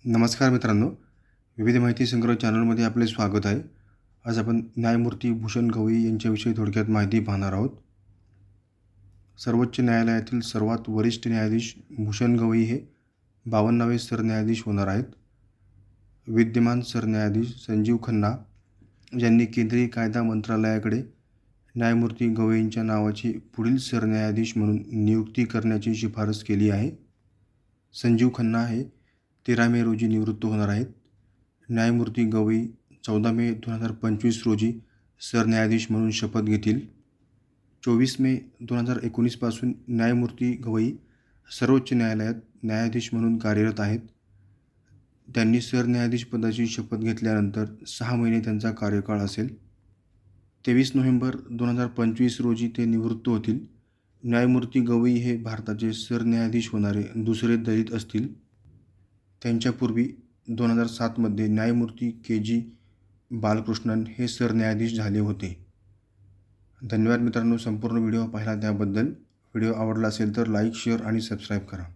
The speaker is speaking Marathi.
नमस्कार मित्रांनो, विविध माहिती संग्रह चॅनलमध्ये आपले स्वागत आहे. आज आपण न्यायमूर्ती भूषण गवई यांच्याविषयी थोडक्यात माहिती पाहणार आहोत. सर्वोच्च न्यायालयातील सर्वात वरिष्ठ न्यायाधीश भूषण गवई हे 52वे सरन्यायाधीश होणार आहेत. विद्यमान सरन्यायाधीश संजीव खन्ना यांनी केंद्रीय कायदा मंत्रालयाकडे न्यायमूर्ती गवईंच्या नावाची पुढील सरन्यायाधीश म्हणून नियुक्ती करण्याची शिफारस केली आहे. संजीव खन्ना हे 13 मे रोजी निवृत्त होणार आहेत. न्यायमूर्ती गवई 14 मे 2025 रोजी सरन्यायाधीश म्हणून शपथ घेतील. 24 मे 2019 पासून न्यायमूर्ती गवई सर्वोच्च न्यायालयात न्यायाधीश म्हणून कार्यरत आहेत. त्यांनी सरन्यायाधीश पदाची शपथ घेतल्यानंतर 6 महिने त्यांचा कार्यकाळ असेल. 23 नोव्हेंबर 2025 रोजी ते निवृत्त होतील. न्यायमूर्ती गवई हे भारताचे सरन्यायाधीश होणारे दुसरे दलित असतील. त्यांच्यापूर्वी 2007 मध्ये न्यायमूर्ती के.जी. बालकृष्णन हे सरन्यायाधीश झाले होते. धन्यवाद मित्रांनो, संपूर्ण व्हिडिओ पाहिला त्याबद्दल. व्हिडिओ आवडला असेल तर लाईक, शेअर आणि सबस्क्राईब करा.